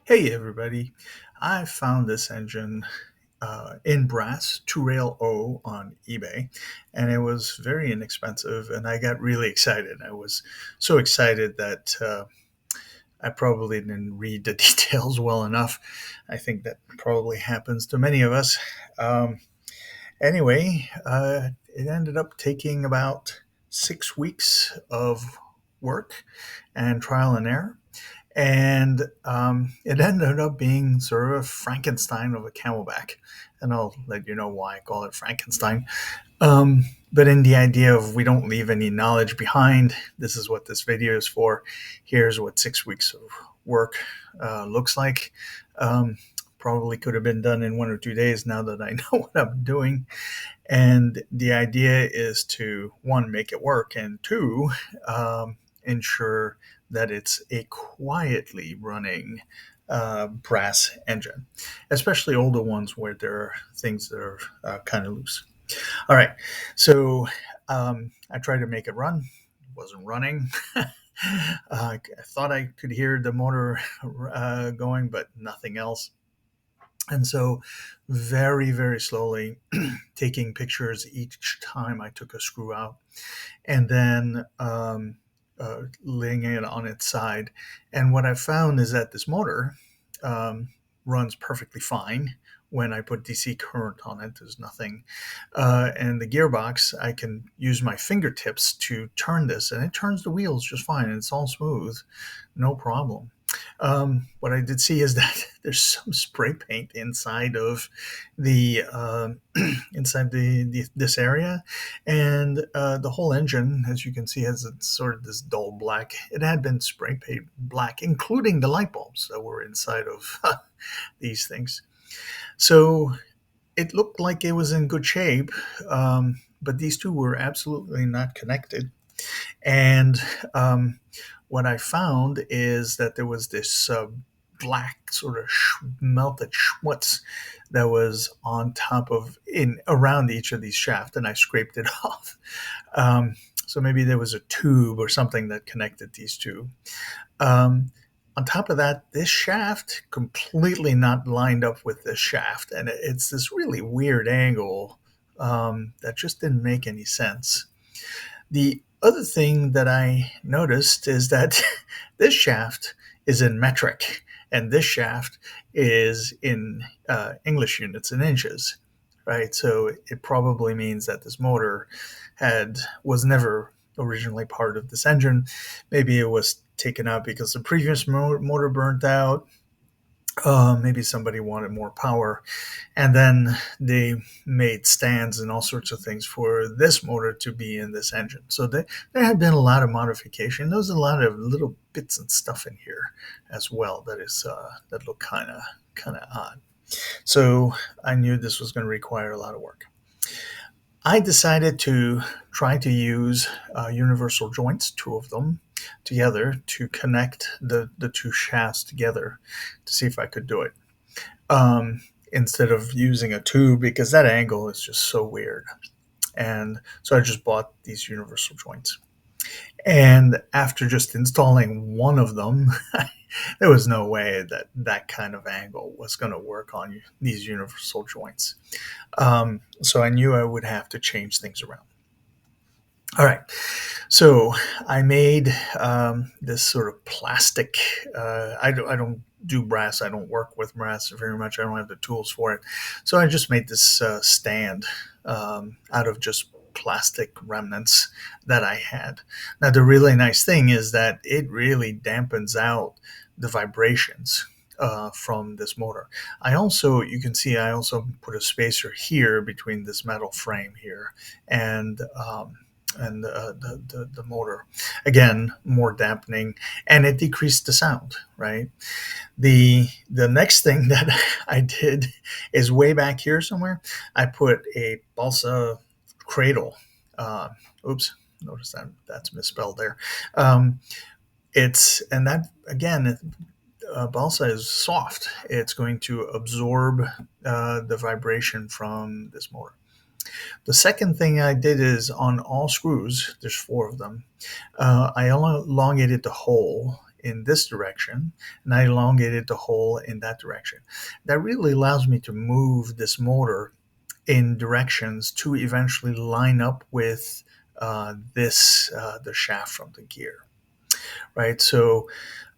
Hey everybody, I found this engine in brass, 2 rail O on eBay, and it was very inexpensive, and I got really excited. I was so excited that I probably didn't read the details well enough. I think that probably happens to many of us. Um, anyway, it ended up taking about 6 weeks of work and trial and error, and it ended up being sort of a Frankenstein of a camelback. And I'll let you know why I call it Frankenstein. But in the idea of we don't leave any knowledge behind, this is what this video is for. Here's what 6 weeks of work looks like. Um, Probably could have been done in 1 or 2 days now that I know what I'm doing. And the idea is to, one, make it work, and two, ensure that it's a quietly running brass engine, especially older ones where there are things that are kind of loose. All right, so I tried to make it run. It wasn't running. I thought I could hear the motor going, but nothing else. And so, very, very slowly, taking pictures each time I took a screw out, and then laying it on its side. And what I found is that this motor um, runs perfectly fine when I put DC current on it. There's nothing. And the gearbox, I can use my fingertips to turn this, and it turns the wheels just fine. And it's all smooth, no problem. What I did see is that there's some spray paint inside of the inside this area, and the whole engine, as you can see, has a sort of this dull black. It had been spray paint black, including the light bulbs that were inside of these things. So it looked like it was in good shape, but these two were absolutely not connected. And what I found is that there was this black sort of melted schmutz that was on top of in around each of these shafts, and I scraped it off. So maybe there was a tube or something that connected these two. Um, on top of that, this shaft completely not lined up with this shaft, and it's this really weird angle that just didn't make any sense. The other thing that I noticed is that this shaft is in metric, and this shaft is in English units and inches, right? So it probably means that this motor had was never originally part of this engine. Maybe it was taken out because the previous motor burnt out. Maybe somebody wanted more power, and then they made stands and all sorts of things for this motor to be in this engine. So there had been a lot of modification. There was a lot of little bits and stuff in here as well that look kind of odd. So I knew this was going to require a lot of work. I decided to try to use universal joints, two of them, together to connect the two shafts together to see if I could do it. Instead of using a tube because that angle is just so weird. And so I just bought these universal joints. And after just installing one of them, there was no way that that kind of angle was going to work on these universal joints. So I knew I would have to change things around. All right, so I made this sort of plastic. I don't do brass. I don't work with brass very much. I don't have the tools for it. So I just made this stand out of just plastic remnants that I had. Now, the really nice thing is that it really dampens out the vibrations from this motor. You can see, I also put a spacer here between this metal frame here and the motor. Again, more dampening, and it decreased the sound. Right. The next thing that I did is way back here somewhere. I put a balsa cradle. Uh, Oops, notice that that's misspelled there. Um, it's and that again. Balsa is soft. It's going to absorb the vibration from this motor. The second thing I did is on all screws, there's four of them, I elongated the hole in this direction, and I elongated the hole in that direction. That really allows me to move this motor in directions to eventually line up with the shaft from the gear, right? So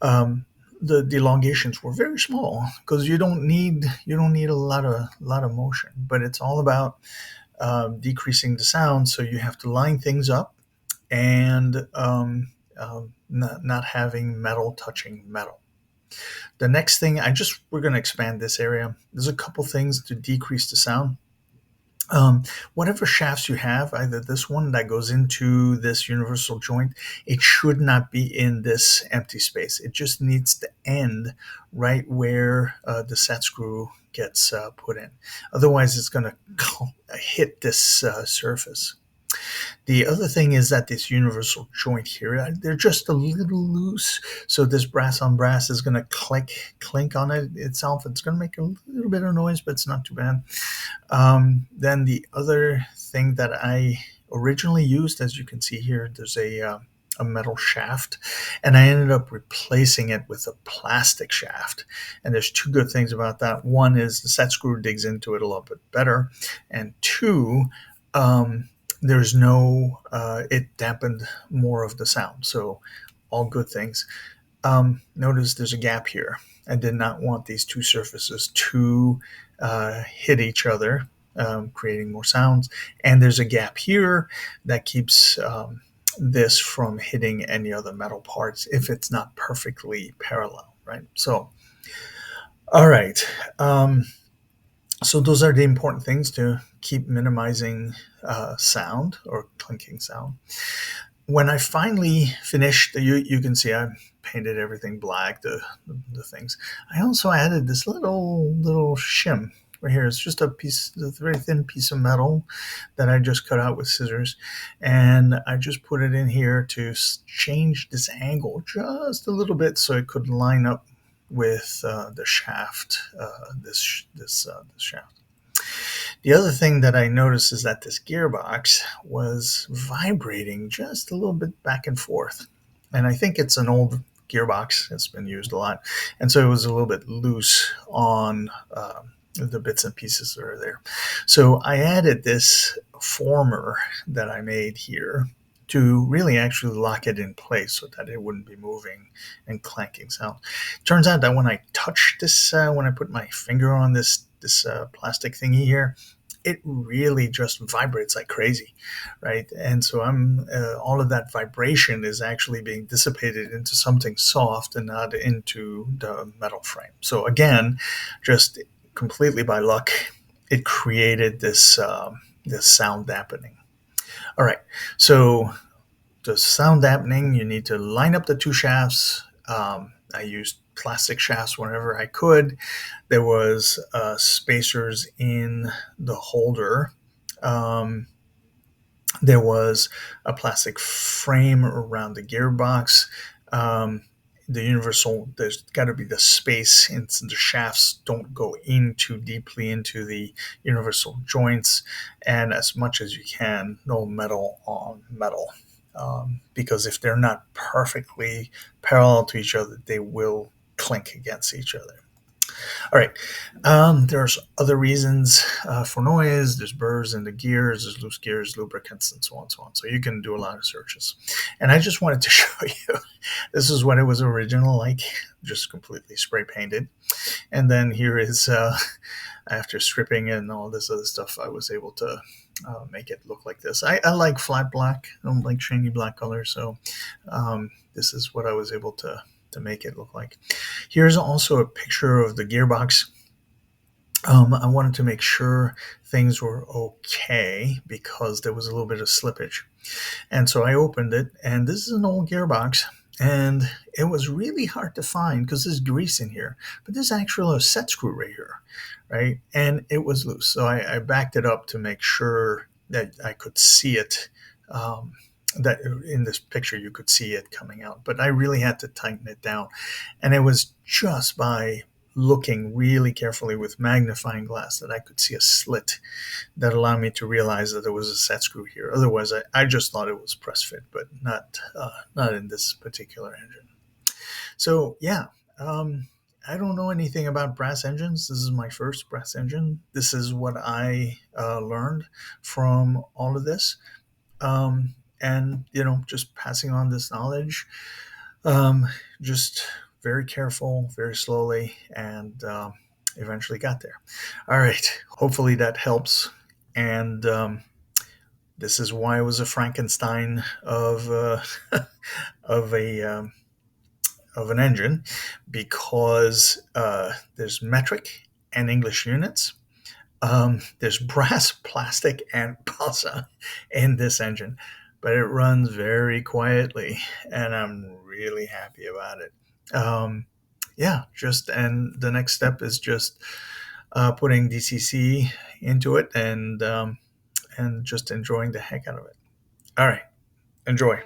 um, the elongations were very small because you don't need a lot of motion, but it's all about decreasing the sound. So you have to line things up and not having metal touching metal. The next thing, we're going to expand this area. There's a couple things to decrease the sound. Whatever shafts you have, either this one that goes into this universal joint, it should not be in this empty space. It just needs to end right where the set screw gets put in. Otherwise, it's going to hit this surface. The other thing is that this universal joint here, they're just a little loose. So this brass on brass is going to clink on it itself. It's going to make a little bit of noise, but it's not too bad. Then the other thing that I originally used, as you can see here, there's a metal shaft, and I ended up replacing it with a plastic shaft. And there's two good things about that. One is the set screw digs into it a little bit better, and two, there's no it dampened more of the sound. So all good things. Notice there's a gap here. I did not want these two surfaces to hit each other, creating more sounds. And there's a gap here that keeps this from hitting any other metal parts if it's not perfectly parallel, right? So, all right. So those are the important things to keep minimizing sound or clinking sound. When I finally finished, you can see I painted everything black, the things. I also added this little shim right here. It's just a very thin piece of metal that I just cut out with scissors, and I just put it in here to change this angle just a little bit so it could line up with the shaft, this shaft. The other thing that I noticed is that this gearbox was vibrating just a little bit back and forth. And I think it's an old gearbox. It's been used a lot. And so it was a little bit loose on the bits and pieces that are there. So I added this former that I made here to really actually lock it in place so that it wouldn't be moving and clanking sound. Turns out that when I touch this, when I put my finger on this plastic thingy here, it really just vibrates like crazy, right? And so all of that vibration is actually being dissipated into something soft and not into the metal frame. So again, just completely by luck, it created this sound dampening. All right, so the sound dampening, you need to line up the two shafts. I used plastic shafts whenever I could. There was spacers in the holder. There was a plastic frame around the gearbox. The universal, there's got to be the space, and the shafts don't go in too deeply into the universal joints, and as much as you can, no metal on metal. Because if they're not perfectly parallel to each other, they will clink against each other. All right. There's other reasons for noise. There's burrs in the gears, there's loose gears, lubricants, and so on and so on. So you can do a lot of searches. And I just wanted to show you, this is what it was original like, just completely spray painted. And then here is, after stripping and all this other stuff, I was able to make it look like this. I like flat black. I don't like shiny black color. So this is what I was able to make it look like. Here's also a picture of the gearbox. I wanted to make sure things were okay because there was a little bit of slippage. And so I opened it, and this is an old gearbox, and it was really hard to find because there's grease in here, but there's actually a set screw right here, right? And it was loose. So I backed it up to make sure that I could see it. That in this picture you could see it coming out, but I really had to tighten it down. And it was just by looking really carefully with magnifying glass that I could see a slit that allowed me to realize that there was a set screw here. Otherwise, I just thought it was press fit, but not in this particular engine. So yeah, um, I don't know anything about brass engines. This is my first brass engine. This is what I learned from all of this, and just passing on this knowledge, um, just very careful, very slowly, and eventually got there. All right. Hopefully that helps. And this is why I was a Frankenstein of a of an engine, because there's metric and English units. There's brass, plastic, and balsa in this engine, but it runs very quietly, and I'm really happy about it. Yeah, just and the next step is just putting DCC into it and just enjoying the heck out of it. All right, enjoy.